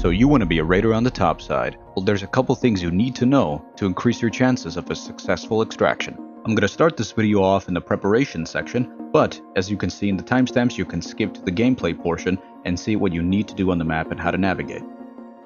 So you want to be right around the top side. Well, there's a couple things you need to know to increase your chances of a successful extraction. I'm going to start this video off in the preparation section, but as you can see in the timestamps, you can skip to the gameplay portion and see what you need to do on the map and how to navigate.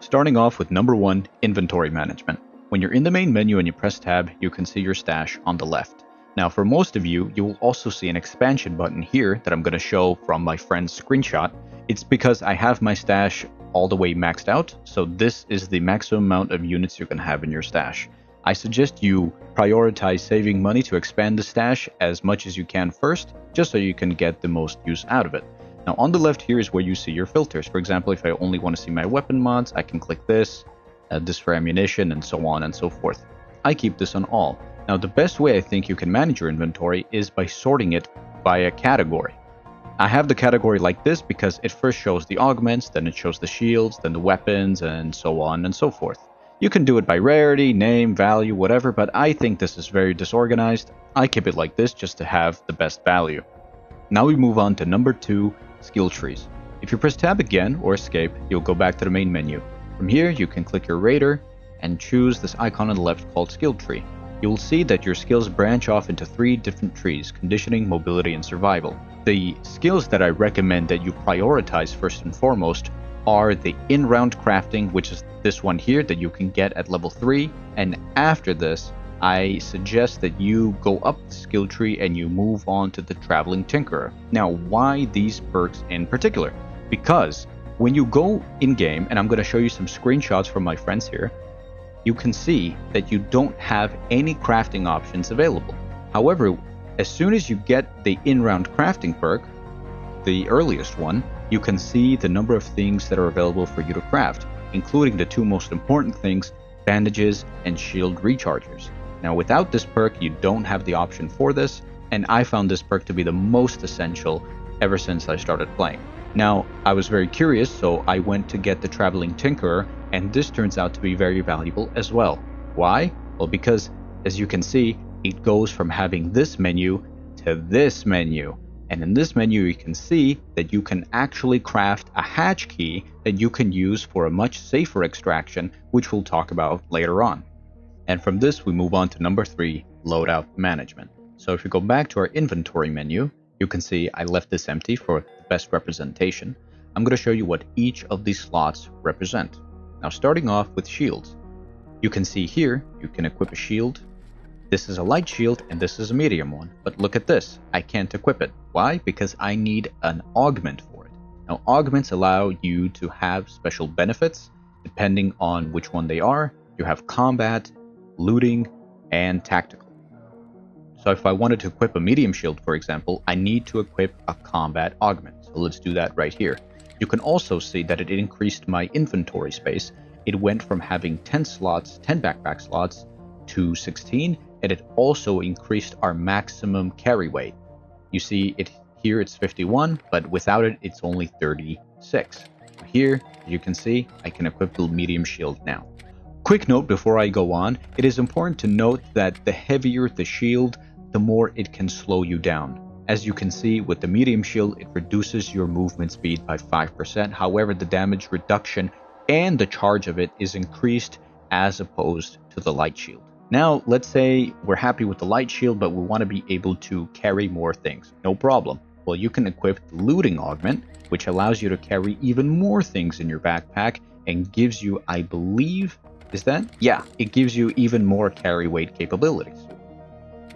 Starting off with number 1, inventory management. When you're in the main menu and you press tab, you can see your stash on the left. Now for most of you, you will also see an expansion button here that I'm going to show from my friend's screenshot. It's because I have my stash all the way maxed out, so this is the maximum amount of units you can have in your stash. I suggest you prioritize saving money to expand the stash as much as you can first, just so you can get the most use out of it. Now on the left here is where you see your filters. For example, if I only want to see my weapon mods, I can click this for ammunition, and so on and so forth. I keep this on all. Now the best way I think you can manage your inventory is by sorting it by a category. I have the category like this because it first shows the augments, then it shows the shields, then the weapons, and so on and so forth. You can do it by rarity, name, value, whatever, but I think this is very disorganized. I keep it like this just to have the best value. Now we move on to number 2, skill trees. If you press tab again or escape, you'll go back to the main menu. From here, you can click your raider and choose this icon on the left called skill tree. You will see that your skills branch off into 3 different trees: conditioning, mobility, and survival. The skills that I recommend that you prioritize first and foremost are the in-round crafting, which is this one here that you can get at level 3, and after this I suggest that you go up the skill tree and you move on to the traveling tinkerer. Now why these perks in particular? Because when you go in game, and I'm going to show you some screenshots from my friends here, you can see that you don't have any crafting options available. However, as soon as you get the in-round crafting perk, the earliest one, you can see the number of things that are available for you to craft, including the 2 most important things, bandages and shield rechargers. Now without this perk, you don't have the option for this, and I found this perk to be the most essential ever since I started playing. Now, I was very curious, so I went to get the Traveling Tinkerer, and this turns out to be very valuable as well. Why? Well, because as you can see, it goes from having this menu to this menu. And in this menu, you can see that you can actually craft a hatch key that you can use for a much safer extraction, which we'll talk about later on. And from this, we move on to number 3, loadout management. So if you go back to our inventory menu, you can see I left this empty for the best representation. I'm going to show you what each of these slots represent. Now starting off with shields. You can see here, you can equip a shield. This is a light shield and this is a medium one. But look at this, I can't equip it. Why? Because I need an augment for it. Now augments allow you to have special benefits depending on which one they are. You have combat, looting, and tactical. So if I wanted to equip a medium shield, for example, I need to equip a combat augment. So let's do that right here. You can also see that it increased my inventory space. It went from having 10 slots, 10 backpack slots to 16, and it also increased our maximum carry weight. You see it here, it's 51, but without it, it's only 36. Here, as you can see, I can equip the medium shield now. Quick note before I go on, it is important to note that the heavier the shield, the more it can slow you down. As you can see with the medium shield, it reduces your movement speed by 5%. However, the damage reduction and the charge of it is increased as opposed to the light shield. Now, let's say we're happy with the light shield, but we want to be able to carry more things. No problem. Well, you can equip the looting augment, which allows you to carry even more things in your backpack and gives you, I believe, is that? Yeah, it gives you even more carry weight capabilities.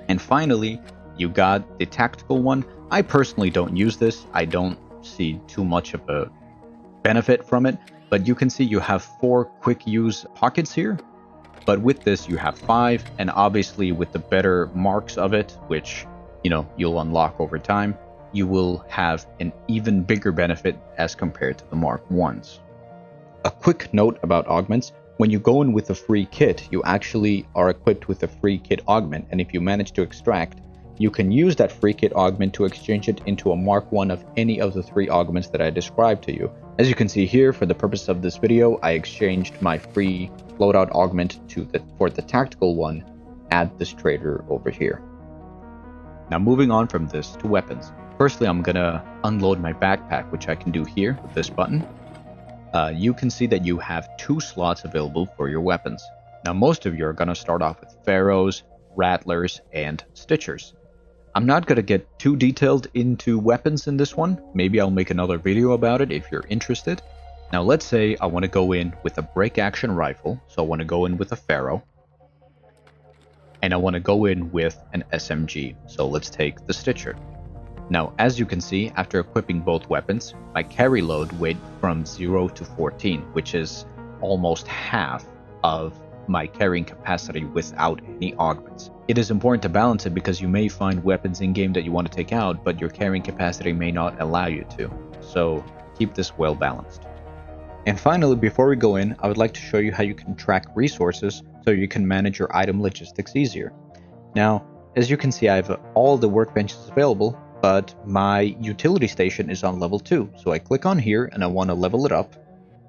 And finally, you got the tactical one. I personally don't use this. I don't see too much of a benefit from it, but you can see you have 4 quick use pockets here. But with this, you have 5, and obviously with the better marks of it, which, you'll unlock over time, you will have an even bigger benefit as compared to the Mark 1s. A quick note about augments. When you go in with a free kit, you actually are equipped with a free kit augment, and if you manage to extract, you can use that free kit augment to exchange it into a Mark 1 of any of the 3 augments that I described to you. As you can see here, for the purpose of this video, I exchanged my free loadout augment for the tactical one at this trader over here. Now moving on from this to weapons. Firstly, I'm gonna unload my backpack, which I can do here with this button. you can see that you have 2 slots available for your weapons. Now most of you are going to start off with Pharaohs, Rattlers, and Stitchers. I'm not going to get too detailed into weapons in this one. Maybe I'll make another video about it if you're interested. Now let's say I want to go in with a break action rifle, so I want to go in with a Pharaoh. And I want to go in with an SMG, so let's take the Stitcher. Now as you can see, after equipping both weapons, my carry load went from 0 to 14, which is almost half of my carrying capacity without any augments. It is important to balance it because you may find weapons in game that you want to take out, but your carrying capacity may not allow you to. So keep this well balanced. And finally, before we go in, I would like to show you how you can track resources so you can manage your item logistics easier. Now, as you can see, I have all the workbenches available, but my utility station is on level 2. So I click on here and I want to level it up.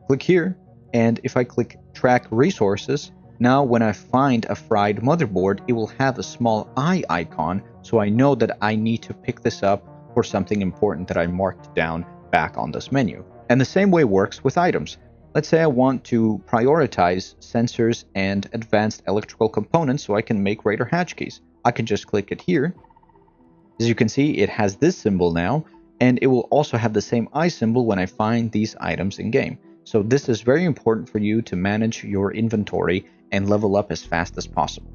Click here, and if I click track resources, now when I find a fried motherboard, it will have a small eye icon, so I know that I need to pick this up for something important that I marked down back on this menu. And the same way works with items. Let's say I want to prioritize sensors and advanced electrical components so I can make radar hatch keys. I can just click it here. As you can see, it has this symbol now, and it will also have the same eye symbol when I find these items in game. So this is very important for you to manage your inventory and level up as fast as possible.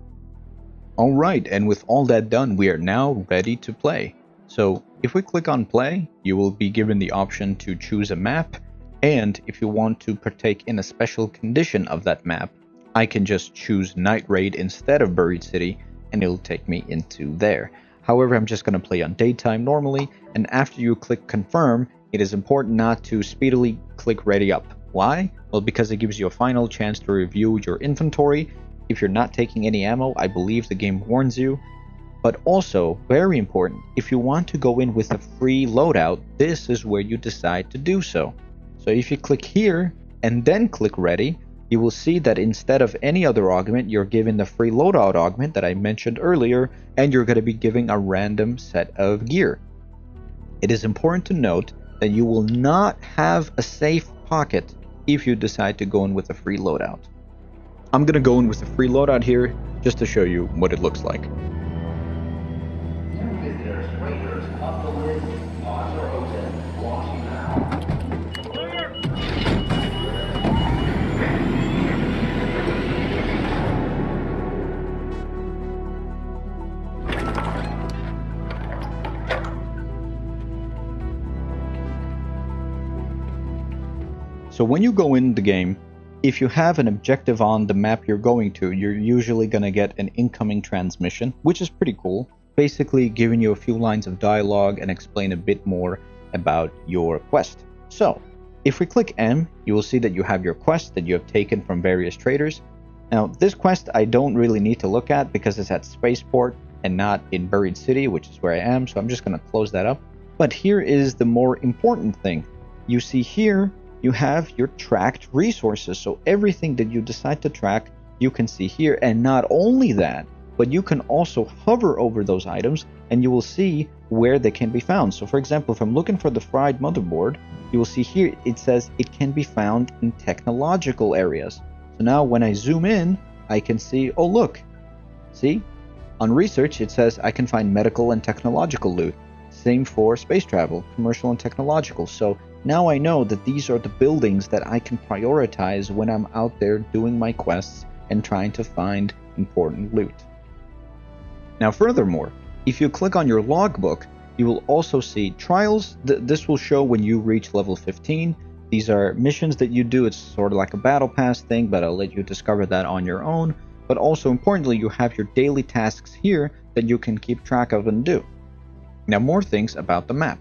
Alright, and with all that done, we are now ready to play. So if we click on play, you will be given the option to choose a map, and if you want to partake in a special condition of that map, I can just choose Night Raid instead of Buried City, and it'll take me into there. However, I'm just going to play on daytime normally, and after you click confirm, it is important not to speedily click ready up. Why? Well, because it gives you a final chance to review your inventory. If you're not taking any ammo, I believe the game warns you. But also, very important, if you want to go in with a free loadout, this is where you decide to do so. So if you click here and then click ready, you will see that instead of any other augment, you're given the free loadout augment that I mentioned earlier, and you're going to be given a random set of gear. It is important to note that you will not have a safe pocket if you decide to go in with a free loadout. I'm going to go in with a free loadout here just to show you what it looks like. So when you go in the game, if you have an objective on the map you're going to, you're usually going to get an incoming transmission, which is pretty cool, basically giving you a few lines of dialogue and explain a bit more about your quest. So if we click M, you will see that you have your quest that you have taken from various traders. Now this quest I don't really need to look at because it's at Spaceport and not in Buried City, which is where I am, so I'm just going to close that up. But here is the more important thing. You see here, you have your tracked resources, so everything that you decide to track you can see here. And not only that, but you can also hover over those items and you will see where they can be found. So for example, if I'm looking for the fried motherboard, you will see here it says it can be found in technological areas. So now when I zoom in, I can see, oh look, see, on research it says I can find medical and technological loot. Same for space travel, commercial and technological. So now I know that these are the buildings that I can prioritize when I'm out there doing my quests and trying to find important loot. Now furthermore, if you click on your logbook, you will also see trials. This will show when you reach level 15. These are missions that you do. It's sort of like a battle pass thing, but I'll let you discover that on your own. But also importantly, you have your daily tasks here that you can keep track of and do. Now more things about the map.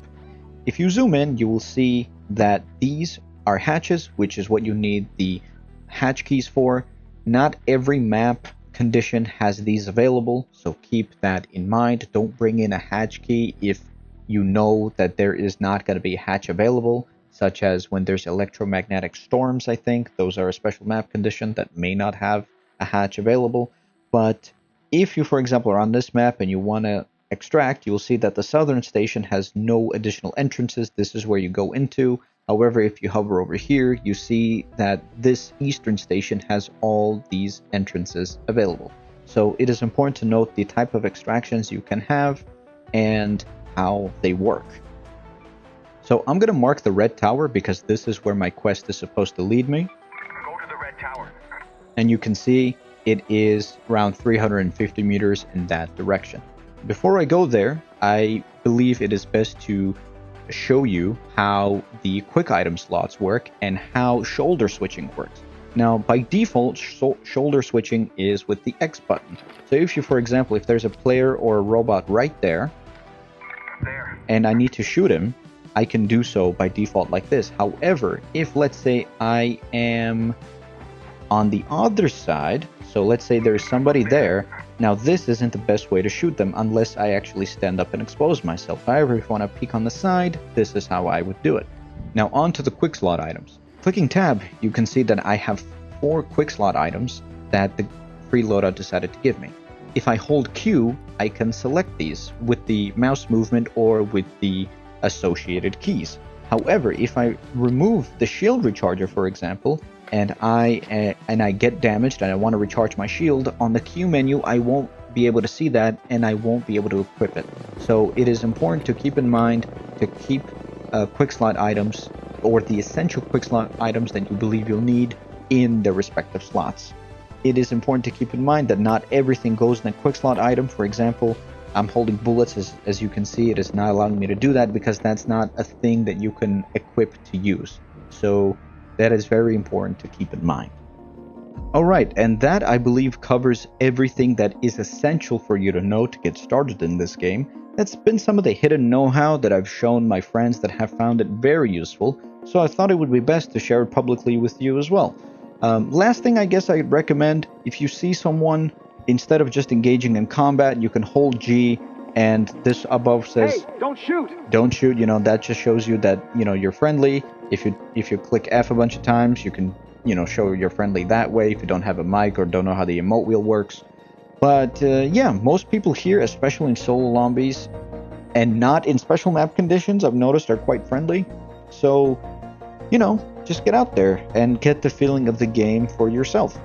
If you zoom in, you will see that these are hatches, which is what you need the hatch keys for. Not every map condition has these available, so keep that in mind. Don't bring in a hatch key if you know that there is not going to be a hatch available, such as when there's electromagnetic storms, I think. Those are a special map condition that may not have a hatch available. But if you, for example, are on this map and you want to extract, you'll see that the southern station has no additional entrances. This is where you go into. However, if you hover over here, you see that this eastern station has all these entrances available. So it is important to note the type of extractions you can have and how they work. So I'm going to mark the red tower because this is where my quest is supposed to lead me. Go to the red tower. And you can see it is around 350 meters in that direction. Before I go there, I believe it is best to show you how the quick item slots work and how shoulder switching works. Now, by default, shoulder switching is with the X button. So if you, for example, if there's a player or a robot right there, and I need to shoot him, I can do so by default like this. However, if let's say I am on the other side, so let's say there's somebody there, now this isn't the best way to shoot them unless I actually stand up and expose myself. However, if I want to peek on the side, this is how I would do it. Now on to the quick slot items. Clicking tab, you can see that I have 4 quick slot items that the free loadout decided to give me. If I hold Q, I can select these with the mouse movement or with the associated keys. However, if I remove the shield recharger, for example, and I get damaged and I want to recharge my shield, on the Q menu I won't be able to see that and I won't be able to equip it. So it is important to keep in mind to keep quick slot items or the essential quick slot items that you believe you'll need in their respective slots. It is important to keep in mind that not everything goes in a quick slot item. For example, I'm holding bullets, as you can see, it is not allowing me to do that because that's not a thing that you can equip to use. So that is very important to keep in mind. Alright, and that I believe covers everything that is essential for you to know to get started in this game. That's been some of the hidden know-how that I've shown my friends that have found it very useful, so I thought it would be best to share it publicly with you as well. Last thing I guess I'd recommend, if you see someone, instead of just engaging in combat, you can hold G, and this above says, "Hey, don't shoot!" Don't shoot, that just shows you that, you're friendly. If you click F a bunch of times, you can, show you're friendly that way if you don't have a mic or don't know how the emote wheel works. But, yeah, most people here, especially in solo lobbies, and not in special map conditions, I've noticed are quite friendly. So, just get out there and get the feeling of the game for yourself.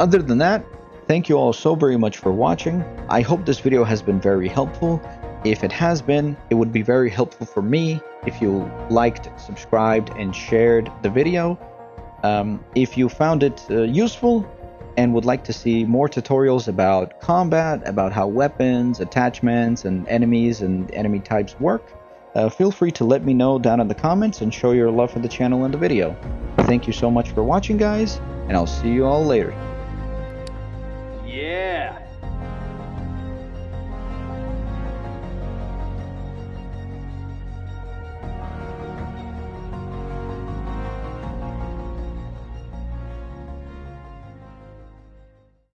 Other than that, thank you all so very much for watching. I hope this video has been very helpful. If it has been, it would be very helpful for me if you liked, subscribed, and shared the video. If you found it useful and would like to see more tutorials about combat, about how weapons, attachments, and enemies and enemy types work, feel free to let me know down in the comments and show your love for the channel in the video. Thank you so much for watching, guys, and I'll see you all later. Yeah.